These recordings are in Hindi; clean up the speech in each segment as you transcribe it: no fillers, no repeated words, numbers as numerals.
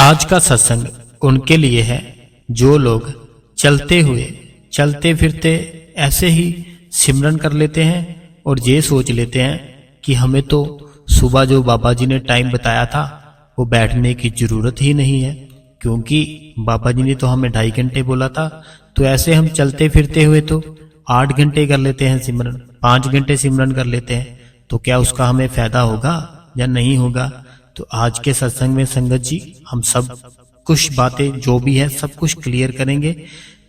आज का सत्संग उनके लिए है जो लोग चलते हुए चलते फिरते ऐसे ही सिमरन कर लेते हैं और ये सोच लेते हैं कि हमें तो सुबह जो बाबा जी ने टाइम बताया था वो बैठने की जरूरत ही नहीं है, क्योंकि बाबा जी ने तो हमें 2.5 घंटे बोला था। तो ऐसे हम चलते फिरते हुए तो 8 घंटे कर लेते हैं सिमरन, 5 घंटे सिमरन कर लेते हैं। तो क्या उसका हमें फायदा होगा या नहीं होगा? तो आज के सत्संग में संगत जी हम सब कुछ बातें जो भी है सब कुछ क्लियर करेंगे।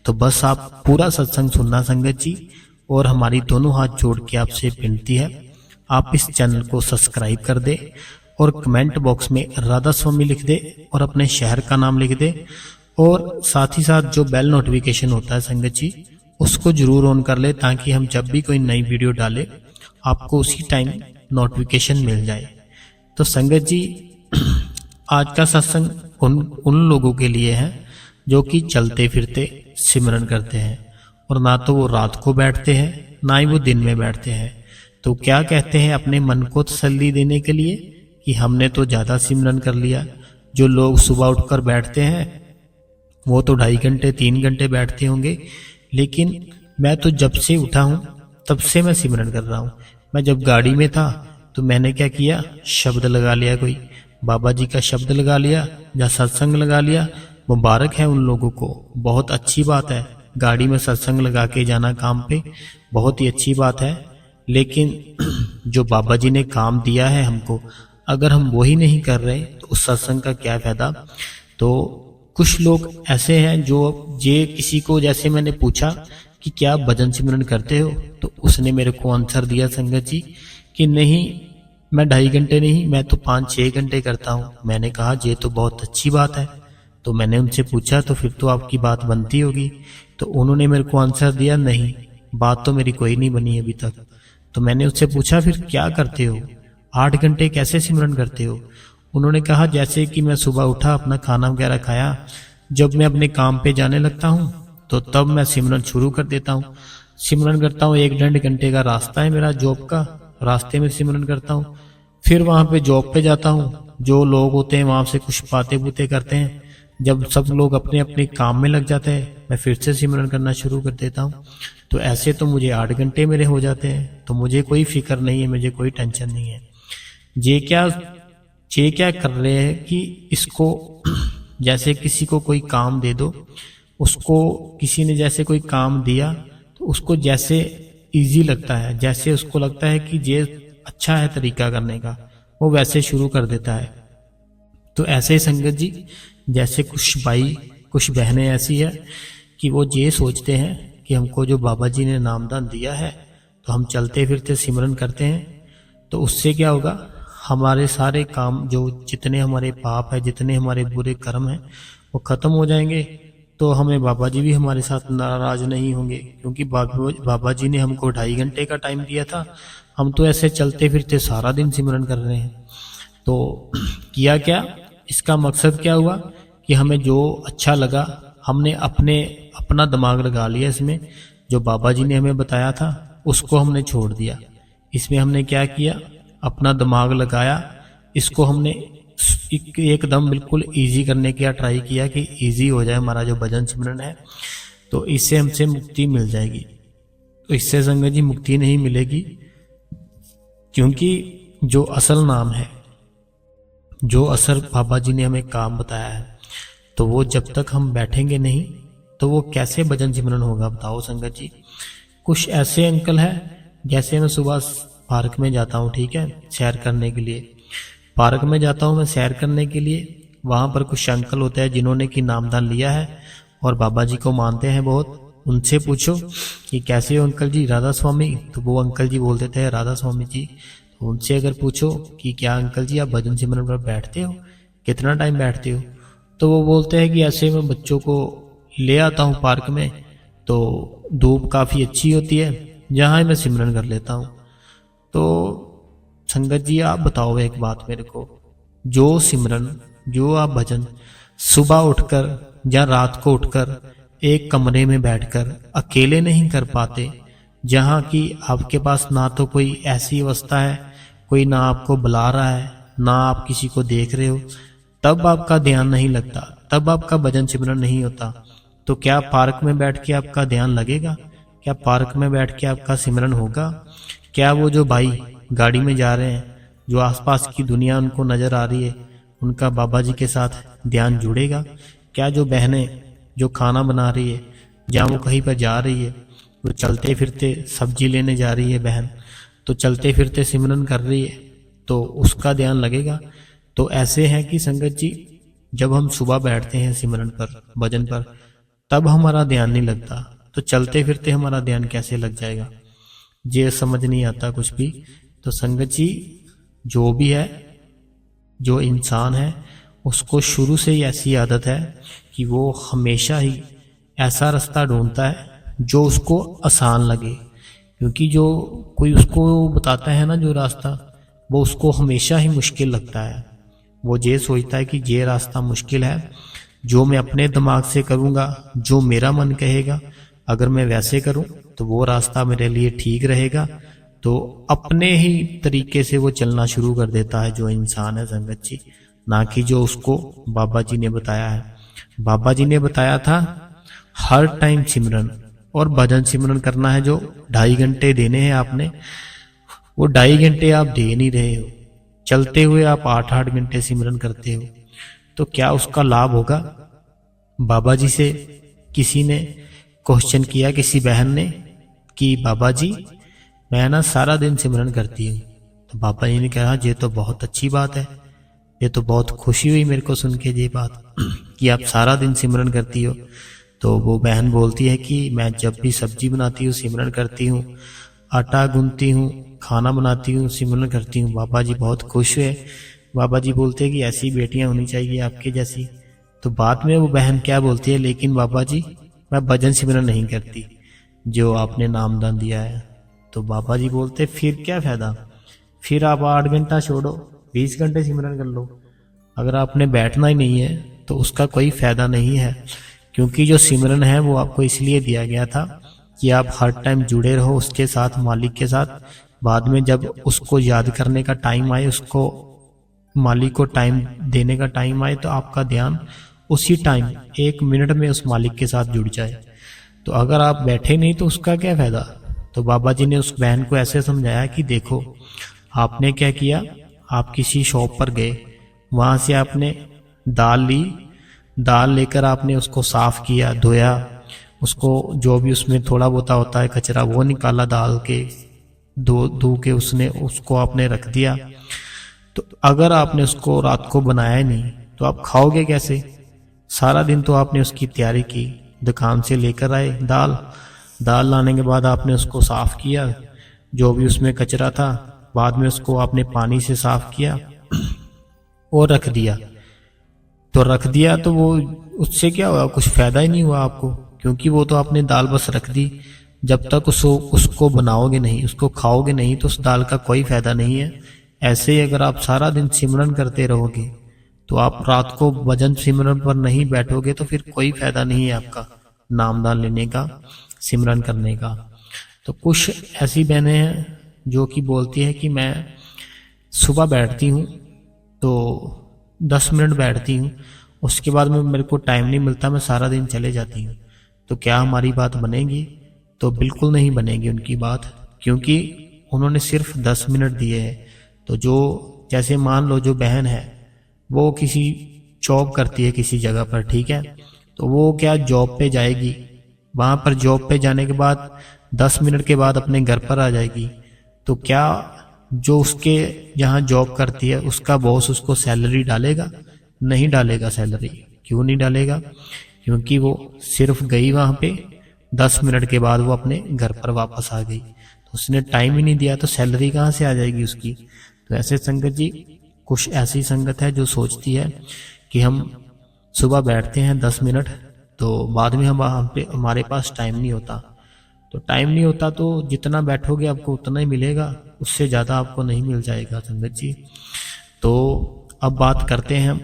तो बस आप पूरा सत्संग सुनना संगत जी, और हमारी दोनों हाथ जोड़ के आपसे विनती है आप इस चैनल को सब्सक्राइब कर दे और कमेंट बॉक्स में राधा स्वामी लिख दे और अपने शहर का नाम लिख दे, और साथ ही साथ जो बेल नोटिफिकेशन होता है संगत जी उसको जरूर ऑन कर ले, ताकि हम जब भी कोई नई वीडियो डाले आपको उसी टाइम नोटिफिकेशन मिल जाए। तो संगत जी आज का सत्संग उन लोगों के लिए है जो कि चलते फिरते सिमरन करते हैं, और ना तो वो रात को बैठते हैं ना ही वो दिन में बैठते हैं। तो क्या कहते हैं अपने मन को तसल्ली देने के लिए कि हमने तो ज्यादा सिमरन कर लिया। जो लोग सुबह उठकर बैठते हैं वो तो 2.5 घंटे 3 घंटे बैठते होंगे, लेकिन मैं तो जब से उठा हूं तब से मैं सिमरन कर रहा हूं। मैं जब गाड़ी में था तो मैंने क्या किया, शब्द लगा लिया, कोई बाबा जी का शब्द लगा लिया या सत्संग लगा लिया। मुबारक है उन लोगों को, बहुत अच्छी बात है। गाड़ी में सत्संग लगा के जाना काम पे बहुत ही अच्छी बात है, लेकिन जो बाबा जी ने काम दिया है हमको, अगर हम वही नहीं कर रहे तो उस सत्संग का क्या फायदा। तो कुछ लोग ऐसे हैं जो ये किसी को, जैसे मैंने पूछा कि क्या भजन सिमरन करते हो, तो उसने मेरे को आंसर दिया संगत जी कि नहीं मैं 2.5 घंटे नहीं, मैं तो 5-6 घंटे करता हूँ। मैंने कहा ये तो बहुत अच्छी बात है। तो मैंने उनसे पूछा तो फिर तो आपकी बात बनती होगी। तो उन्होंने मेरे को आंसर दिया नहीं, बात तो मेरी कोई नहीं बनी अभी तक। तो मैंने उससे पूछा फिर क्या करते हो, 8 घंटे कैसे सिमरन करते हो? उन्होंने कहा जैसे कि मैं सुबह उठा, अपना खाना वगैरह खाया, जब मैं अपने काम पे जाने लगता हूँ तो तब मैं सिमरन शुरू कर देता हूँ। सिमरन करता हूँ, 1-1.5 घंटे का रास्ता है मेरा जॉब का, रास्ते में सिमरन करता हूँ। फिर वहां पे जॉब पे जाता हूँ, जो लोग होते हैं वहां से कुछ बातें बूतें करते हैं। जब सब लोग अपने अपने काम में लग जाते हैं मैं फिर से सिमरन करना शुरू कर देता हूँ। तो ऐसे तो मुझे 8 घंटे मेरे हो जाते हैं। तो मुझे कोई फिक्र नहीं है, मुझे कोई टेंशन नहीं है। ये क्या कर रहे हैं कि इसको जैसे किसी को कोई काम दे दो, उसको किसी ने जैसे कोई काम दिया तो उसको जैसे इजी लगता है, जैसे उसको लगता है कि ये अच्छा है तरीका करने का, वो वैसे शुरू कर देता है। तो ऐसे ही संगत जी जैसे कुछ भाई कुछ बहनें ऐसी है कि वो ये सोचते हैं कि हमको जो बाबा जी ने नामदान दिया है तो हम चलते फिरते सिमरन करते हैं, तो उससे क्या होगा, हमारे सारे काम, जो जितने हमारे पाप है, जितने हमारे बुरे कर्म हैं वो खत्म हो जाएंगे। तो हमें बाबा जी भी हमारे साथ नाराज नहीं होंगे, क्योंकि बाबा जी ने हमको 2.5 घंटे का टाइम दिया था, हम तो ऐसे चलते फिरते सारा दिन सिमरन कर रहे हैं। तो किया क्या, इसका मकसद क्या हुआ कि हमें जो अच्छा लगा हमने अपना दिमाग लगा लिया इसमें, जो बाबा जी ने हमें बताया था उसको हमने छोड़ दिया। इसमें हमने क्या किया, अपना दिमाग लगाया, इसको हमने एकदम बिल्कुल इजी करने का ट्राई किया कि इजी हो जाए हमारा जो भजन सिमरन है, तो इससे हमसे मुक्ति मिल जाएगी। तो इससे संगत जी मुक्ति नहीं मिलेगी, क्योंकि जो असल नाम है, जो असल बाबा जी ने हमें काम बताया है, तो वो जब तक हम बैठेंगे नहीं तो वो कैसे भजन सिमरन होगा बताओ संगत जी। कुछ ऐसे अंकल हैं, जैसे मैं सुबह पार्क में जाता हूँ, ठीक है, सैर करने के लिए पार्क में जाता हूँ मैं सैर करने के लिए। वहां पर कुछ अंकल होते हैं जिन्होंने कि नामदान लिया है और बाबा जी को मानते हैं बहुत। उनसे पूछो कि कैसे हो अंकल जी, राधा स्वामी, तो वो अंकल जी बोल देते हैं राधा स्वामी जी। तो उनसे अगर पूछो कि क्या अंकल जी आप भजन सिमरन पर बैठते हो, कितना टाइम बैठते हो, तो वो बोलते हैं कि ऐसे मैं बच्चों को ले आता हूँ पार्क में, तो धूप काफी अच्छी होती है, जहाँ मैं सिमरन कर लेता हूँ। तो संगत जी आप बताओ एक बात मेरे को, जो सिमरन, जो आप भजन सुबह उठकर या रात को उठकर एक कमरे में बैठकर अकेले नहीं कर पाते, जहाँ की आपके पास ना तो कोई ऐसी अवस्था है, कोई ना आपको बुला रहा है, ना आप किसी को देख रहे हो, तब आपका ध्यान नहीं लगता, तब आपका भजन सिमरन नहीं होता। तो क्या पार्क में बैठ के आपका ध्यान लगेगा? क्या पार्क में बैठ के आपका सिमरन होगा? क्या वो जो भाई गाड़ी में जा रहे हैं, जो आसपास की दुनिया उनको नजर आ रही है, उनका बाबा जी के साथ ध्यान जुड़ेगा? क्या जो बहनें जो खाना बना रही है, जहाँ वो कहीं पर जा रही है, वो चलते फिरते सब्जी लेने जा रही है बहन, तो चलते फिरते सिमरन कर रही है, तो उसका ध्यान लगेगा? तो ऐसे है कि संगत जी, जब हम सुबह बैठते हैं सिमरन पर, भजन पर, तब हमारा ध्यान नहीं लगता, तो चलते फिरते हमारा ध्यान कैसे लग जाएगा? ये समझ नहीं आता कुछ भी। तो संगत जी, जो भी है, जो इंसान है, उसको शुरू से ही ऐसी आदत है कि वो हमेशा ही ऐसा रास्ता ढूंढता है जो उसको आसान लगे, क्योंकि जो कोई उसको बताता है ना जो रास्ता, वो उसको हमेशा ही मुश्किल लगता है। वो ये सोचता है कि ये रास्ता मुश्किल है, जो मैं अपने दिमाग से करूँगा, जो मेरा मन कहेगा, अगर मैं वैसे करूँ तो वो रास्ता मेरे लिए ठीक रहेगा। तो अपने ही तरीके से वो चलना शुरू कर देता है जो इंसान है संगत जी, ना कि जो उसको बाबा जी ने बताया है। बाबा जी ने बताया था हर टाइम सिमरन और भजन सिमरन करना है, जो 2.5 घंटे देने हैं आपने, वो 2.5 घंटे आप दे नहीं रहे हो। चलते हुए आप 8-8 घंटे सिमरन करते हो, तो क्या उसका लाभ होगा? बाबा जी से किसी ने क्वेश्चन किया, किसी बहन ने, कि बाबा जी मैं ना सारा दिन सिमरन करती हूँ। तो बाबा जी ने कहा ये तो बहुत अच्छी बात है, ये तो बहुत खुशी हुई मेरे को सुन के ये बात कि आप सारा दिन सिमरन करती हो। तो वो बहन बोलती है कि मैं जब भी सब्जी बनाती हूँ सिमरन करती हूँ, आटा गूंथती हूँ, खाना बनाती हूँ, सिमरन करती हूँ। बाबा जी बहुत खुश हुए। बाबा जी बोलते हैं कि ऐसी बेटियां होनी चाहिए आपके जैसी। तो बाद में वो बहन क्या बोलती है, लेकिन बाबा जी मैं भजन सिमरन नहीं करती जो आपने नामदान दिया है। तो बाबा जी बोलते फिर क्या फायदा, फिर आप 8 घंटा छोड़ो, 20 घंटे सिमरन कर लो। अगर आपने बैठना ही नहीं है तो उसका कोई फायदा नहीं है, क्योंकि जो सिमरन है वो आपको इसलिए दिया गया था कि आप हर टाइम जुड़े रहो उसके साथ, मालिक के साथ। बाद में जब उसको याद करने का टाइम आए, उसको मालिक को टाइम देने का टाइम आए, तो आपका ध्यान उसी टाइम 1 मिनट में उस मालिक के साथ जुड़ जाए। तो अगर आप बैठे नहीं तो उसका क्या फायदा? तो बाबा जी ने उस बहन को ऐसे समझाया कि देखो आपने क्या किया, आप किसी शॉप पर गए, वहां से आपने दाल ली, दाल लेकर आपने उसको साफ किया, धोया, उसको जो भी उसमें थोड़ा बहुत होता है कचरा वो निकाला, दाल के धो के उसने उसको आपने रख दिया। तो अगर आपने उसको रात को बनाया ही नहीं तो आप खाओगे कैसे? सारा दिन तो आपने उसकी तैयारी की, दुकान से लेकर आए दाल लाने के बाद आपने उसको साफ किया, जो भी उसमें कचरा था, बाद में उसको आपने पानी से साफ किया और रख दिया। तो रख दिया तो वो उससे क्या हुआ? कुछ फायदा ही नहीं हुआ आपको, क्योंकि वो तो आपने दाल बस रख दी। जब तक उसको बनाओगे नहीं, उसको खाओगे नहीं, तो उस दाल का कोई फायदा नहीं है। ऐसे ही अगर आप सारा दिन सिमरन करते रहोगे तो आप रात को भजन सिमरन पर नहीं बैठोगे तो फिर कोई फायदा नहीं है आपका नामदान लेने का, सिमरन करने का। तो कुछ ऐसी बहनें हैं जो कि बोलती है कि मैं सुबह बैठती हूँ तो 10 मिनट बैठती हूँ, उसके बाद में मेरे को टाइम नहीं मिलता, मैं सारा दिन चले जाती हूँ। तो क्या हमारी बात बनेगी? तो बिल्कुल नहीं बनेगी उनकी बात, क्योंकि उन्होंने सिर्फ 10 मिनट दिए हैं। तो जो जैसे मान लो जो बहन है वो किसी जॉब करती है किसी जगह पर, ठीक है, तो वो क्या जॉब पे जाएगी, वहां पर जॉब पे जाने के बाद 10 मिनट के बाद अपने घर पर आ जाएगी। तो क्या जो उसके यहाँ जॉब करती है उसका बॉस उसको सैलरी डालेगा? नहीं डालेगा सैलरी। क्यों नहीं डालेगा? क्योंकि वो सिर्फ गई वहां पे, 10 मिनट के बाद वो अपने घर पर वापस आ गई, तो उसने टाइम ही नहीं दिया, तो सैलरी कहाँ से आ जाएगी उसकी? तो ऐसे संगत जी, कुछ ऐसी संगत है जो सोचती है कि हम सुबह बैठते हैं 10 मिनट, तो बाद में हम पे हमारे पास टाइम नहीं होता। तो टाइम नहीं होता तो जितना बैठोगे आपको उतना ही मिलेगा, उससे ज़्यादा आपको नहीं मिल जाएगा संगत जी। तो अब बात करते हैं हम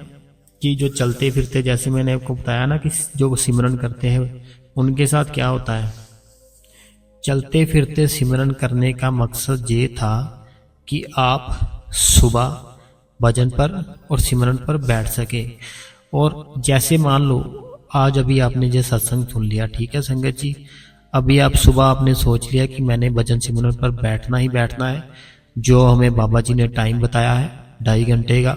कि जो चलते फिरते, जैसे मैंने आपको बताया ना कि जो सिमरन करते हैं उनके साथ क्या होता है। चलते फिरते सिमरन करने का मकसद ये था कि आप सुबह भजन पर और सिमरन पर बैठ सके। और जैसे मान लो आज अभी आपने जो सत्संग सुन लिया, ठीक है संगत जी, अभी आप सुबह आपने सोच लिया कि मैंने भजन सिमरन पर बैठना ही बैठना है, जो हमें बाबा जी ने टाइम बताया है 2.5 घंटे का।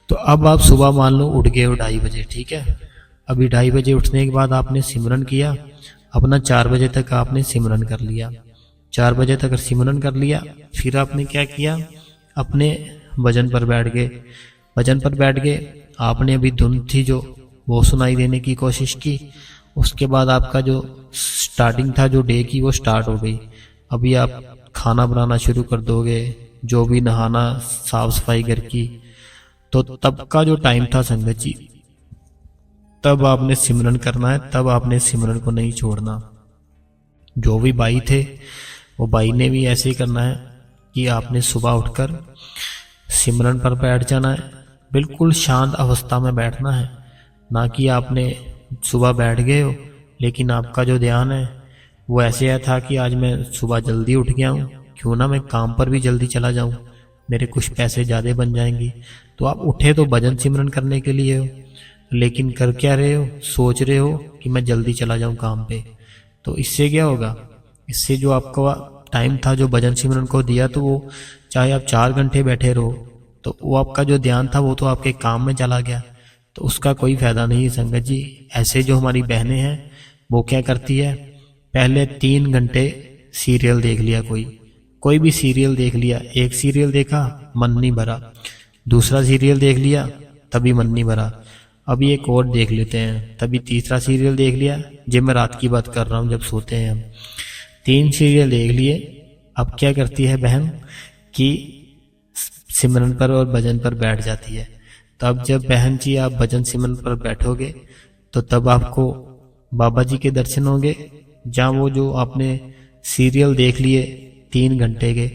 तो अब आप सुबह मान लो उठ गए हो 2:30 बजे, ठीक है। अभी 2:30 बजे उठने के बाद आपने सिमरन किया अपना, 4 बजे तक आपने सिमरन कर लिया। 4 बजे तक सिमरन कर लिया, फिर आपने क्या किया, अपने भजन पर बैठ गए। भजन पर बैठ गए, आपने अभी धुन थी जो वो सुनाई देने की कोशिश की। उसके बाद आपका जो स्टार्टिंग था जो डे की, वो स्टार्ट हो गई। अभी आप खाना बनाना शुरू कर दोगे, जो भी नहाना, साफ सफाई घर की। तो तब का जो टाइम था संगत जी, तब आपने सिमरन करना है, तब आपने सिमरन को नहीं छोड़ना। जो भी भाई थे वो भाई ने भी ऐसे ही करना है कि आपने सुबह उठकर सिमरन पर बैठ जाना है। बिल्कुल शांत अवस्था में बैठना है, ना कि आपने सुबह बैठ गए हो लेकिन आपका जो ध्यान है वो ऐसे था कि आज मैं सुबह जल्दी उठ गया हूँ, क्यों ना मैं काम पर भी जल्दी चला जाऊँ, मेरे कुछ पैसे ज़्यादा बन जाएंगे। तो आप उठे तो भजन सिमरन करने के लिए हो, लेकिन कर क्या रहे हो, सोच रहे हो कि मैं जल्दी चला जाऊँ काम पे। तो इससे क्या होगा, इससे जो आपका टाइम था जो भजन सिमरन को दिया, तो वो चाहे आप 4 घंटे बैठे रहो, तो वो आपका जो ध्यान था वो तो आपके काम में चला गया, तो उसका कोई फायदा नहीं है संगत जी। ऐसे जो हमारी बहनें हैं वो क्या करती है, पहले 3 घंटे सीरियल देख लिया, कोई भी सीरियल देख लिया, एक सीरियल देखा मन नहीं भरा, दूसरा सीरियल देख लिया तभी मन नहीं भरा, अभी एक और देख लेते हैं, तभी तीसरा सीरियल देख लिया। जब मैं रात की बात कर रहा हूँ, जब सोते हैं हम, 3 सीरियल देख लिए। अब क्या करती है बहन कि सिमरन पर और भजन पर बैठ जाती है। तब जब बहन जी आप भजन सिमरन पर बैठोगे तो तब आपको बाबा जी के दर्शन होंगे, जहाँ वो जो आपने सीरियल देख लिए 3 घंटे के,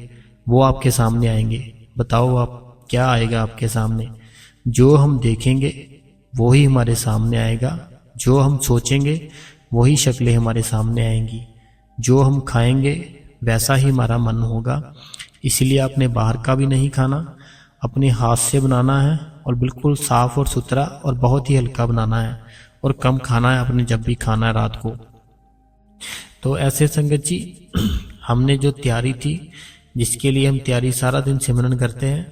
वो आपके सामने आएंगे। बताओ आप क्या आएगा आपके सामने, जो हम देखेंगे वो ही हमारे सामने आएगा, जो हम सोचेंगे वही शक्लें हमारे सामने आएंगी, जो हम खाएंगे वैसा ही हमारा मन होगा। इसलिए आपने बाहर का भी नहीं खाना, अपने हाथ से बनाना है और बिल्कुल साफ और सुथरा और बहुत ही हल्का बनाना है, और कम खाना है आपने जब भी खाना है रात को। तो ऐसे संगत जी हमने जो तैयारी थी, जिसके लिए हम तैयारी सारा दिन सिमरन करते हैं,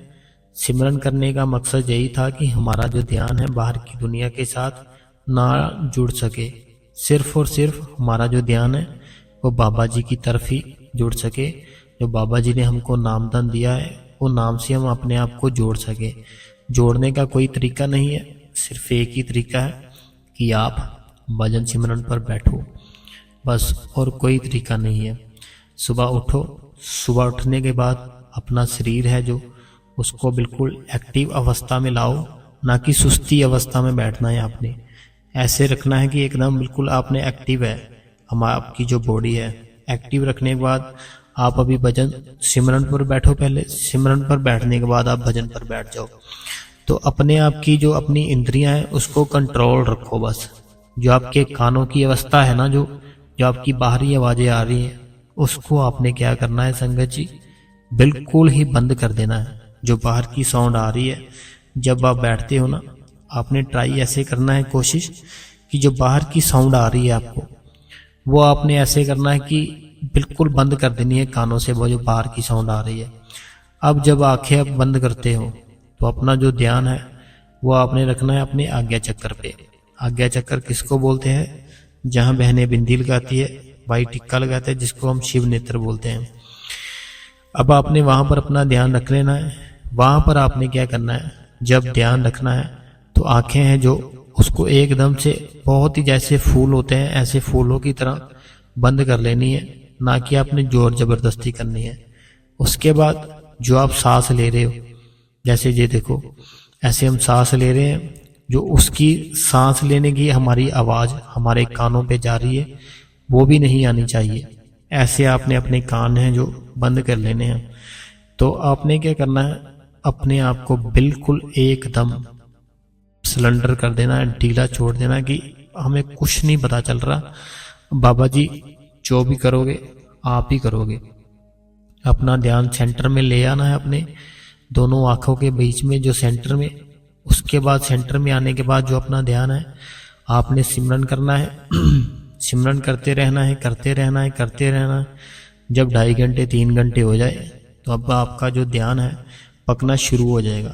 सिमरन करने का मकसद यही था कि हमारा जो ध्यान है बाहर की दुनिया के साथ ना जुड़ सके, सिर्फ और सिर्फ हमारा जो ध्यान है वो बाबा जी की तरफ ही जुड़ सके। जो बाबा जी ने हमको नामदान दिया है वो नाम से हम अपने आप को जोड़ सके। जोड़ने का कोई तरीका नहीं है, सिर्फ एक ही तरीका है कि आप भजन सिमरन पर बैठो, बस, और कोई तरीका नहीं है। सुबह उठो, सुबह उठने के बाद अपना शरीर है जो उसको बिल्कुल एक्टिव अवस्था में लाओ, ना कि सुस्ती अवस्था में बैठना है। आपने ऐसे रखना है कि एकदम बिल्कुल आपने एक्टिव है, आपकी जो बॉडी है एक्टिव रखने के बाद आप अभी भजन सिमरन पर बैठो। पहले सिमरन पर बैठने के बाद आप भजन पर बैठ जाओ। तो अपने आप की जो अपनी इंद्रियां हैं उसको कंट्रोल रखो बस। जो आपके कानों की अवस्था है ना, जो आपकी बाहरी आवाजें आ रही हैं, उसको आपने क्या करना है संगत जी, बिल्कुल ही बंद कर देना है। जो बाहर की साउंड आ रही है जब आप बैठते हो ना, आपने ट्राई ऐसे करना है, कोशिश कि जो बाहर की साउंड आ रही है आपको, वो आपने ऐसे करना है कि बिल्कुल बंद कर देनी है कानों से, वो जो बाहर की साउंड आ रही है। अब जब आंखें आप बंद करते हो तो अपना जो ध्यान है वो आपने रखना है अपने आज्ञा चक्कर पे। आज्ञा चक्कर किसको बोलते हैं, जहाँ बहनें बिंदी लगाती है, भाई टिक्का लगाते हैं, जिसको हम शिव नेत्र बोलते हैं। अब आपने वहां पर अपना ध्यान रख लेना है। वहां पर आपने क्या करना है, जब ध्यान रखना है तो आंखें हैं जो उसको एकदम से बहुत ही जैसे फूल होते हैं ऐसे फूलों की तरह बंद कर लेनी है, ना कि आपने जोर जबरदस्ती करनी है। उसके बाद जो आप सांस ले रहे हो, जैसे ये देखो ऐसे हम सांस ले रहे हैं, जो उसकी सांस लेने की हमारी आवाज हमारे कानों पे जा रही है वो भी नहीं आनी चाहिए। ऐसे आपने अपने कान हैं जो बंद कर लेने हैं। तो आपने क्या करना है, अपने आप को बिल्कुल एकदम सिलेंडर कर देना है, ढीला छोड़ देना कि हमें कुछ नहीं पता चल रहा, बाबा जी जो भी करोगे आप ही करोगे। अपना ध्यान सेंटर में ले आना है अपने, दोनों आंखों के बीच में जो सेंटर में, उसके बाद सेंटर में आने के बाद जो अपना ध्यान है आपने सिमरन करना है। सिमरन करते रहना है, करते रहना है, करते रहना है। जब 2.5 घंटे 3 घंटे हो जाए तो अब आपका जो ध्यान है पकना शुरू हो जाएगा।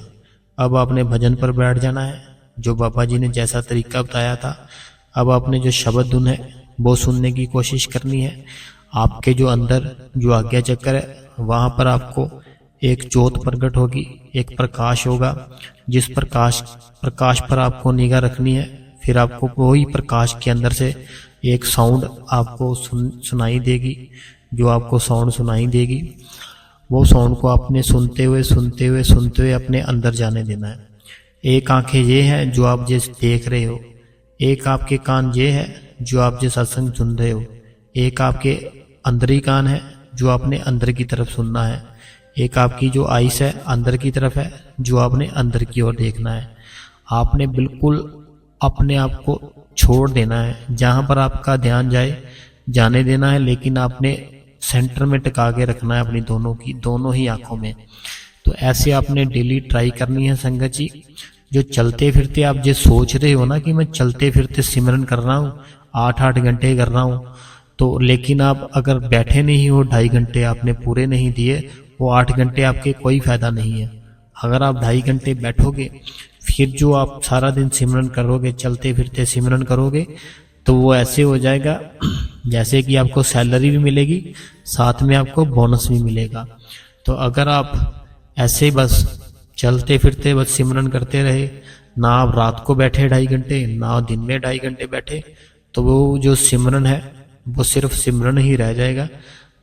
अब आपने भजन पर बैठ जाना है, जो बाबा जी ने जैसा तरीका बताया था। अब आपने जो शब्द धुन है वो सुनने की कोशिश करनी है। आपके जो अंदर जो आज्ञा चक्र है वहां पर आपको एक ज्योत प्रकट होगी, एक प्रकाश होगा, जिस प्रकाश पर आपको निगाह रखनी है। फिर आपको वही प्रकाश के अंदर से एक साउंड आपको सुनाई देगी। जो आपको साउंड सुनाई देगी वो साउंड को आपने सुनते हुए अपने अंदर जाने देना है। एक आंखें ये है जो आप जिस देख रहे हो, एक आपके कान ये है जो आप जिस सत्संग सुन रहे हो, एक आपके अंदरी कान है जो आपने अंदर की तरफ सुनना है, एक आपकी जो आइस है अंदर की तरफ है जो आपने अंदर की ओर देखना है। आपने बिल्कुल अपने आप को छोड़ देना है, जहां पर आपका ध्यान जाने देना है, लेकिन आपने सेंटर में टिका के रखना है अपनी दोनों ही आंखों में। तो ऐसे आपने डेली ट्राई करनी है संगत जी। जो चलते फिरते आप जो सोच रहे हो ना कि मैं चलते फिरते सिमरन कर रहा हूँ, 8-8 घंटे कर रहा हूँ, तो लेकिन आप अगर बैठे नहीं हो, 2.5 घंटे आपने पूरे नहीं दिए, वो 8 घंटे आपके कोई फायदा नहीं है। अगर आप 2.5 घंटे बैठोगे, फिर जो आप सारा दिन सिमरन करोगे, चलते फिरते सिमरन करोगे, तो वो ऐसे हो जाएगा जैसे कि आपको सैलरी भी मिलेगी, साथ में आपको बोनस भी मिलेगा। तो अगर आप ऐसे बस चलते फिरते बस सिमरन करते रहे, ना आप रात को बैठे 2.5 घंटे, ना दिन में 2.5 घंटे बैठे, तो वो जो सिमरन है वो सिर्फ सिमरन ही रह जाएगा।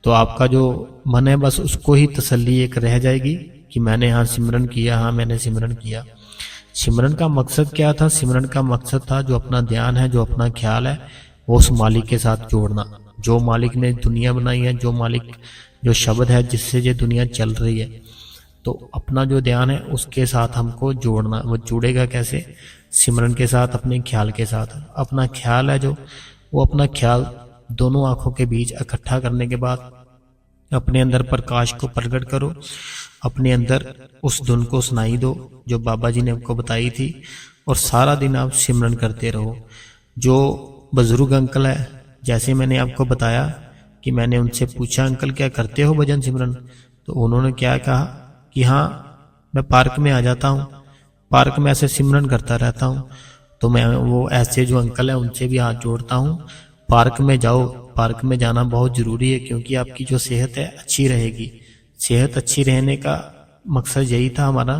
तो आपका जो मन है बस उसको ही तसल्ली एक रह जाएगी कि मैंने हाँ सिमरन किया, हाँ मैंने सिमरन किया। सिमरन का मकसद क्या था? सिमरन का मकसद था जो अपना ध्यान है, जो अपना ख्याल है, वो उस मालिक के साथ जोड़ना। जो मालिक ने दुनिया बनाई है, जो शब्द है जिससे ये दुनिया चल रही है, तो अपना जो ध्यान है उसके साथ हमको जोड़ना। वो जुड़ेगा कैसे? सिमरन के साथ, अपने ख्याल के साथ। अपना ख्याल है जो, वो अपना ख्याल दोनों आंखों के बीच इकट्ठा करने के बाद अपने अंदर प्रकाश को प्रकट करो, अपने अंदर उस धुन को सुनाई दो जो बाबा जी ने आपको बताई थी, और सारा दिन आप सिमरन करते रहो। जो बुजुर्ग अंकल है, जैसे मैंने आपको बताया कि मैंने उनसे पूछा अंकल क्या करते हो भजन सिमरन, तो उन्होंने क्या कहा कि हाँ मैं पार्क में आ जाता हूँ, पार्क में ऐसे सिमरन करता रहता हूँ। तो मैं वो ऐसे जो अंकल है उनसे भी हाथ जोड़ता हूँ, पार्क में जाओ, पार्क में जाना बहुत जरूरी है, क्योंकि आपकी जो सेहत है अच्छी रहेगी। सेहत अच्छी रहने का मकसद यही था हमारा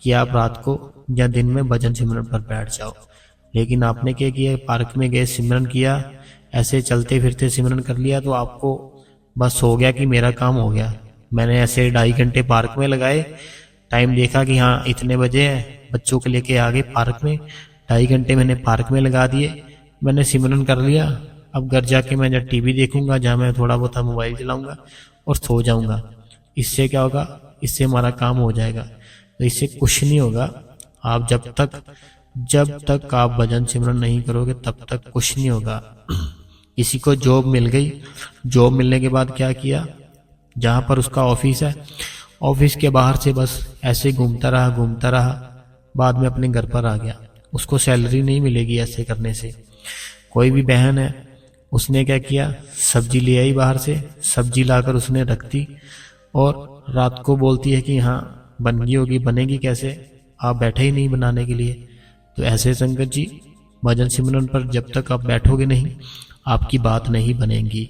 कि आप रात को या दिन में भजन सिमरन पर बैठ जाओ। लेकिन आपने क्या किया? पार्क में गए, सिमरन किया, ऐसे चलते फिरते सिमरन कर लिया, तो आपको बस हो गया कि मेरा काम हो गया। मैंने ऐसे 2.5 घंटे पार्क में लगाए, टाइम देखा कि हाँ इतने बजे है, बच्चों को लेके आ गए पार्क में, 2.5 घंटे मैंने पार्क में लगा दिए, मैंने सिमरन कर लिया। अब घर जाके मैं जब टीवी देखूंगा, जहाँ मैं थोड़ा बहुत मोबाइल चलाऊंगा और सो जाऊंगा। इससे क्या होगा? इससे हमारा काम हो जाएगा। तो इससे कुछ नहीं होगा। आप जब तक आप भजन सिमरन नहीं करोगे तब तक कुछ नहीं होगा। किसी को जॉब मिल गई, जॉब मिलने के बाद क्या किया, जहां पर उसका ऑफिस है, ऑफिस के बाहर से बस ऐसे घूमता रहा, बाद में अपने घर पर आ गया। उसको सैलरी नहीं मिलेगी ऐसे करने से। कोई भी बहन है, उसने क्या किया, सब्जी ले आई बाहर से, सब्जी लाकर उसने रख दी और रात को बोलती है कि हाँ बन गई होगी, बनेगी कैसे, आप बैठे ही नहीं बनाने के लिए। तो ऐसे संगत जी भजन सिमरन पर जब तक आप बैठोगे नहीं, आपकी बात नहीं बनेगी।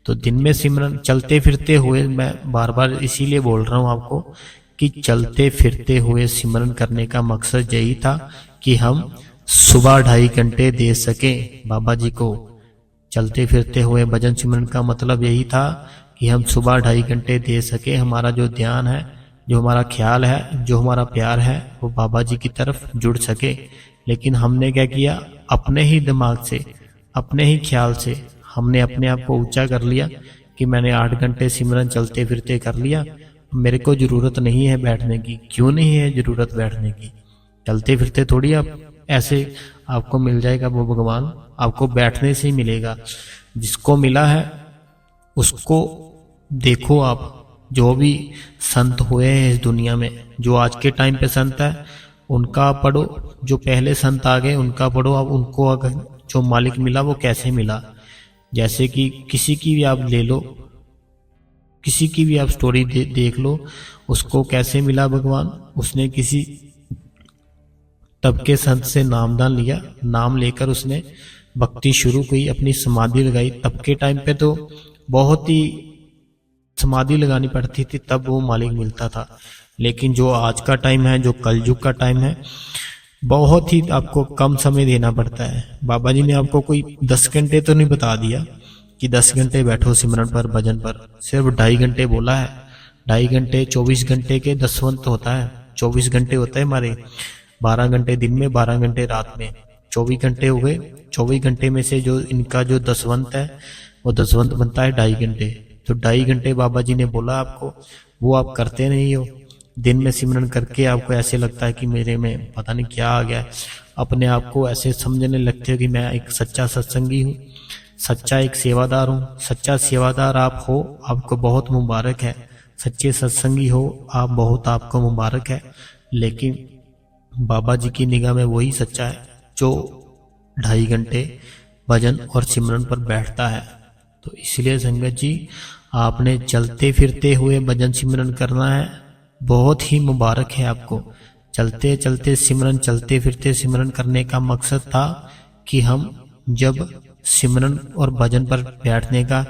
तो दिन में सिमरन चलते फिरते हुए, मैं बार बार इसीलिए बोल रहा हूँ आपको कि चलते फिरते हुए सिमरन करने का मकसद यही था कि हम सुबह 2.5 घंटे दे सके बाबा जी को। चलते फिरते हुए भजन सिमरन का मतलब यही था कि हम सुबह 2.5 घंटे दे सके। हमारा जो ध्यान है, जो हमारा ख्याल है, जो हमारा प्यार है, वो बाबा जी की तरफ जुड़ सके। लेकिन हमने क्या किया, अपने ही दिमाग से, अपने ही ख्याल से हमने अपने आप को ऊंचा कर लिया कि मैंने 8 घंटे सिमरन चलते फिरते कर लिया, मेरे को जरूरत नहीं है बैठने की। क्यों नहीं है जरूरत बैठने की? चलते फिरते थोड़ी आप ऐसे आपको मिल जाएगा वो भगवान, आपको बैठने से ही मिलेगा। जिसको मिला है उसको देखो आप, जो भी संत हुए हैं इस दुनिया में, जो आज के टाइम पे संत है उनका पढ़ो, जो पहले संत आ गए उनका पढ़ो। अब उनको अगर जो मालिक मिला वो कैसे मिला, जैसे कि किसी की भी आप ले लो, किसी की भी आप स्टोरी देख लो, उसको कैसे मिला भगवान। उसने किसी तब के संत से नामदान लिया, नाम लेकर उसने भक्ति शुरू की, अपनी समाधि लगाई। तब के टाइम पे तो बहुत ही समाधि लगानी पड़ती थी तब वो मालिक मिलता था। लेकिन जो आज का टाइम है, जो कलयुग का टाइम है, बहुत ही आपको कम समय देना पड़ता है। बाबा जी ने आपको कोई 10 घंटे तो नहीं बता दिया कि 10 घंटे बैठो सिमरन पर, भजन पर, सिर्फ 2.5 घंटे बोला है। 2.5 घंटे 24 घंटे के दसवंत होता है, 24 घंटे होता है हमारे, 12 घंटे दिन में, 12 घंटे रात में, 24 घंटे हो गए। 24 घंटे में से जो इनका जो दसवंत है वो दसवंत बनता है 2.5 घंटे। तो 2.5 घंटे बाबा जी ने बोला आपको, वो आप करते नहीं हो। दिन में सिमरन करके आपको ऐसे लगता है कि मेरे में पता नहीं क्या आ गया, अपने आप को ऐसे समझने लगते हो कि मैं एक सच्चा सत्संगी हूँ, सच्चा एक सेवादार हूँ। सच्चा सेवादार आप हो, आपको बहुत मुबारक है। सच्चे सत्संगी हो आप, बहुत आपको मुबारक है। लेकिन बाबा जी की निगाह में वही सच्चा है जो 2.5 घंटे भजन और सिमरन पर बैठता है। तो इसलिए संगत जी, आपने चलते फिरते हुए भजन सिमरन करना है, बहुत ही मुबारक है आपको। चलते चलते सिमरन, चलते फिरते सिमरन करने का मकसद था कि हम जब सिमरन और भजन पर बैठने का,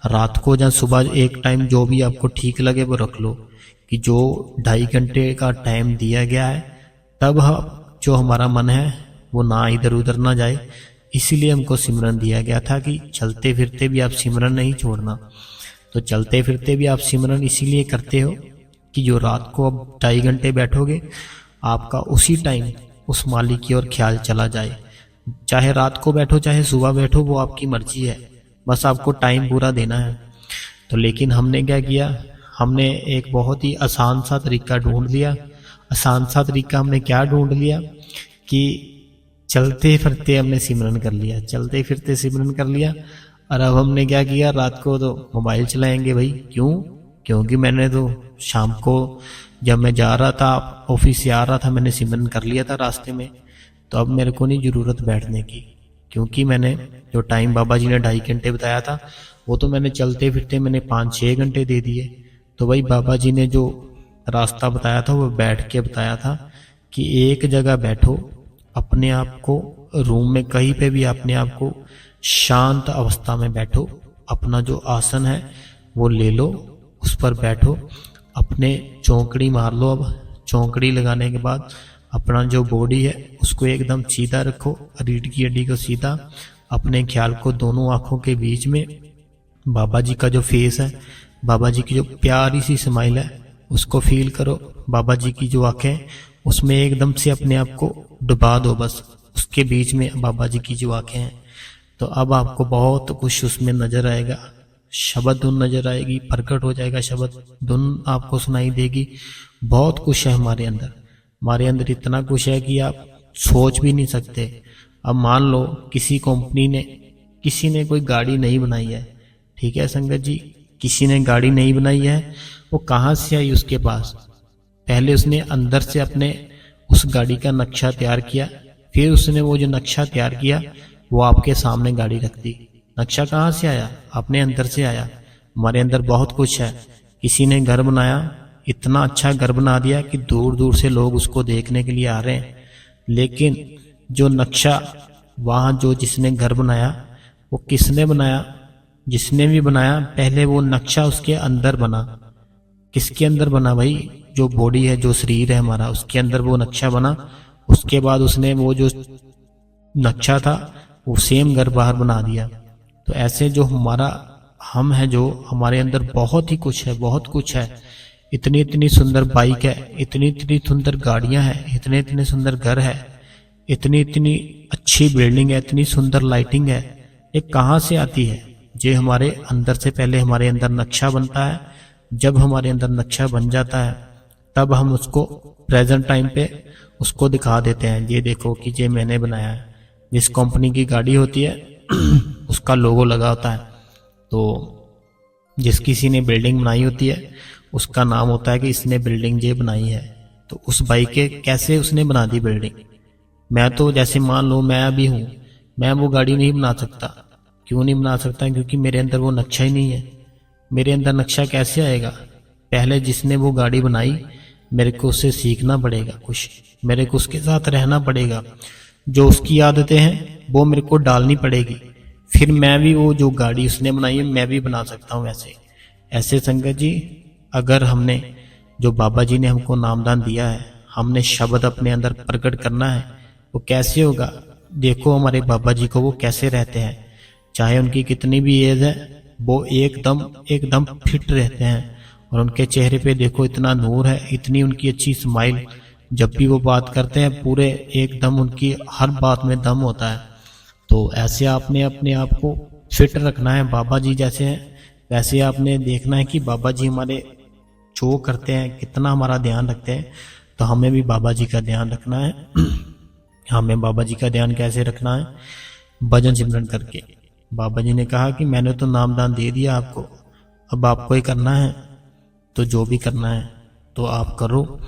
रात को या सुबह एक टाइम जो भी आपको ठीक लगे वो रख लो, कि जो 2.5 घंटे का टाइम दिया गया है तब जो हमारा मन है वो ना इधर उधर ना जाए। इसीलिए हमको सिमरन दिया गया था कि चलते फिरते भी आप सिमरन नहीं छोड़ना। तो चलते फिरते भी आप सिमरन इसीलिए करते हो कि जो रात को अब 2.5 घंटे बैठोगे, आपका उसी टाइम उस मालिक की ओर ख्याल चला जाए। चाहे रात को बैठो चाहे सुबह बैठो, वो आपकी मर्जी है, बस आपको टाइम पूरा देना है। तो लेकिन हमने क्या किया, हमने एक बहुत ही आसान सा तरीका ढूंढ लिया। आसान सा तरीका हमने क्या ढूंढ लिया कि चलते फिरते हमने सिमरन कर लिया, चलते फिरते सिमरन कर लिया। और अब हमने क्या किया, रात को तो मोबाइल चलाएंगे भाई। क्यों? क्योंकि मैंने तो शाम को जब मैं जा रहा था, ऑफिस से आ रहा था, मैंने सिमरन कर लिया था रास्ते में। तो अब मेरे को नहीं जरूरत बैठने की, क्योंकि मैंने जो टाइम बाबा जी ने 2.5 घंटे बताया था वो तो मैंने चलते फिरते मैंने 5-6 घंटे दे दिए। तो भाई बाबा जी ने जो रास्ता बताया था वो बैठ के बताया था कि एक जगह बैठो, अपने आप को रूम में कहीं पे भी अपने आप को शांत अवस्था में बैठो, अपना जो आसन है वो ले लो, उस पर बैठो, अपने चौकड़ी मार लो। अब चौकड़ी लगाने के बाद अपना जो बॉडी है उसको एकदम सीधा रखो, रीढ़ की हड्डी को सीधा, अपने ख्याल को दोनों आंखों के बीच में बाबा जी का जो फेस है, बाबा जी की जो प्यारी सी स्माइल है उसको फील करो। बाबा जी की जो आंखें उसमें एकदम से अपने आप को डुबा दो, बस उसके बीच में बाबा जी की जो आंखें हैं। तो अब आपको बहुत कुछ उसमें नजर आएगा, शब्द धुन नजर आएगी, प्रकट हो जाएगा शब्द धुन आपको सुनाई देगी। बहुत कुछ है हमारे अंदर, हमारे अंदर इतना कुछ है कि आप सोच भी नहीं सकते। अब मान लो किसी कंपनी ने, किसी ने कोई गाड़ी नहीं बनाई है, ठीक है संगत जी, किसी ने गाड़ी नहीं बनाई है, वो कहाँ से आई उसके पास? पहले उसने अंदर से अपने उस गाड़ी का नक्शा तैयार किया, फिर उसने वो जो नक्शा तैयार किया वो आपके सामने गाड़ी रख दी। नक्शा कहाँ से आया? अपने अंदर से आया। हमारे अंदर बहुत कुछ है। किसी ने घर बनाया, इतना अच्छा घर बना दिया कि दूर दूर से लोग उसको देखने के लिए आ रहे हैं, लेकिन जो नक्शा वहां जो जिसने घर बनाया वो किसने बनाया? जिसने भी बनाया पहले वो नक्शा उसके अंदर बना। किसके अंदर बना भाई? जो बॉडी है, जो शरीर है हमारा, उसके अंदर वो नक्शा बना। उसके बाद उसने वो जो नक्शा था वो सेम घर बाहर बना दिया। तो ऐसे जो हमारा हम है, जो हमारे अंदर बहुत ही कुछ है, बहुत कुछ है। इतनी इतनी सुंदर बाइक है, इतनी इतनी सुंदर गाड़ियां हैं, इतने इतने सुंदर घर है, इतनी इतनी अच्छी बिल्डिंग है, इतनी सुंदर लाइटिंग है। ये कहाँ से आती है? ये हमारे अंदर से पहले हमारे अंदर नक्शा बनता है। जब हमारे अंदर नक्शा बन जाता है तब हम उसको प्रेजेंट टाइम पे उसको दिखा देते हैं, ये देखो कि ये मैंने बनाया है। जिस कंपनी की गाड़ी होती है उसका लोगो लगा होता है। तो जिस किसी ने बिल्डिंग बनाई होती है उसका नाम होता है कि इसने बिल्डिंग ये बनाई है। तो उस भाई के कैसे उसने बना दी बिल्डिंग। मैं तो जैसे मान लो मैं अभी हूं, मैं वो गाड़ी नहीं बना सकता। क्यों नहीं बना सकता? क्योंकि मेरे अंदर वो नक्शा ही नहीं है। मेरे अंदर नक्शा कैसे आएगा? पहले जिसने वो गाड़ी बनाई मेरे को उससे सीखना पड़ेगा, कुछ मेरे को उसके साथ रहना पड़ेगा, जो उसकी आदतें हैं वो मेरे को डालनी पड़ेगी। फिर मैं भी वो जो गाड़ी उसने बनाई है मैं भी बना सकता हूँ ऐसे। ऐसे संगत जी, अगर हमने जो बाबा जी ने हमको नामदान दिया है, हमने शब्द अपने अंदर प्रकट करना है, वो कैसे होगा? देखो हमारे बाबा जी को वो कैसे रहते हैं, चाहे उनकी कितनी भी एज है, वो एकदम फिट रहते हैं। और उनके चेहरे पे देखो इतना नूर है, इतनी उनकी अच्छी स्माइल, जब भी वो बात करते हैं पूरे एकदम उनकी हर बात में दम होता है। तो ऐसे आपने अपने आप को फिट रखना है, बाबा जी जैसे हैं वैसे आपने देखना है कि बाबा जी हमारे जो करते हैं कितना हमारा ध्यान रखते हैं। तो हमें भी बाबा जी का ध्यान रखना है। हमें बाबा जी का ध्यान कैसे रखना है? भजन सिमरन करके। बाबा जी ने कहा कि मैंने तो नामदान दे दिया आपको, अब आपको ही करना है, तो जो भी करना है तो आप करो।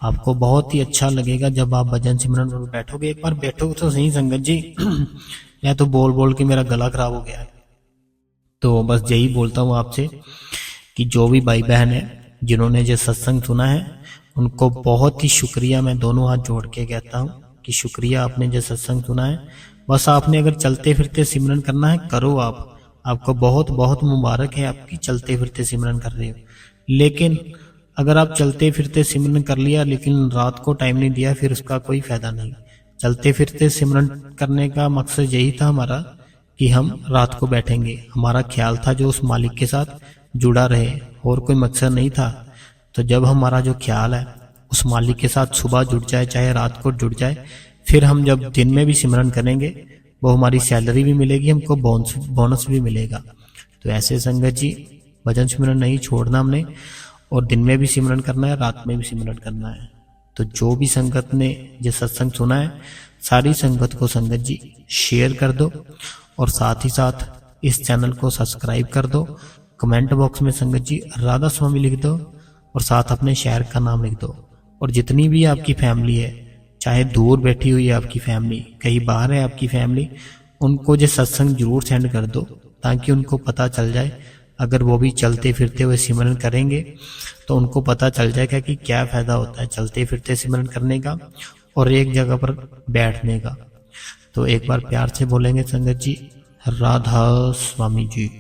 आपको बहुत ही अच्छा लगेगा जब आप भजन सिमरन में बैठोगे। एक बार बैठो तो सही संगत जी। मैं तो बोल बोल के मेरा गला खराब हो गया है। तो बस यही बोलता हूँ आपसे कि जो भी भाई बहन है जिन्होंने ये सत्संग सुना है उनको बहुत ही शुक्रिया, मैं दोनों हाथ जोड़ के कहता हूँ कि शुक्रिया, आपने जो सत्संग सुना है। बस आपने अगर चलते फिरते सिमरन करना है करो आप, आपको बहुत बहुत मुबारक है आपकी चलते फिरते सिमरन कर रहे हो। लेकिन अगर आप चलते फिरते सिमरन कर लिया लेकिन रात को टाइम नहीं दिया, फिर उसका कोई फायदा नहीं। चलते फिरते सिमरन करने का मकसद यही था हमारा कि हम रात को बैठेंगे, हमारा ख्याल था जो उस मालिक के साथ जुड़ा रहे, और कोई मकसद नहीं था। तो जब हमारा जो ख्याल है उस मालिक के साथ सुबह जुड़ जाए चाहे रात को जुड़ जाए, फिर हम जब दिन में भी सिमरन करेंगे वो हमारी सैलरी भी मिलेगी, हमको बोनस भी मिलेगा। तो ऐसे संगत जी भजन सिमरन नहीं छोड़ना हमने, और दिन में भी सिमरन करना है, रात में भी सिमरन करना है। तो जो भी संगत ने ये सत्संग सुना है सारी संगत को संगत जी शेयर कर दो, और साथ ही साथ इस चैनल को सब्सक्राइब कर दो। कमेंट बॉक्स में संगत जी राधा स्वामी लिख दो, और साथ अपने शहर का नाम लिख दो। और जितनी भी आपकी फैमिली है, चाहे दूर बैठी हुई है आपकी फैमिली, कहीं बाहर है आपकी फैमिली, उनको ये सत्संग जरूर सेंड कर दो ताकि उनको पता चल जाए। अगर वो भी चलते फिरते हुए सिमरन करेंगे तो उनको पता चल जाएगा कि क्या फायदा होता है चलते फिरते सिमरन करने का और एक जगह पर बैठने का। तो एक बार प्यार से बोलेंगे संगत जी, राधा स्वामी जी।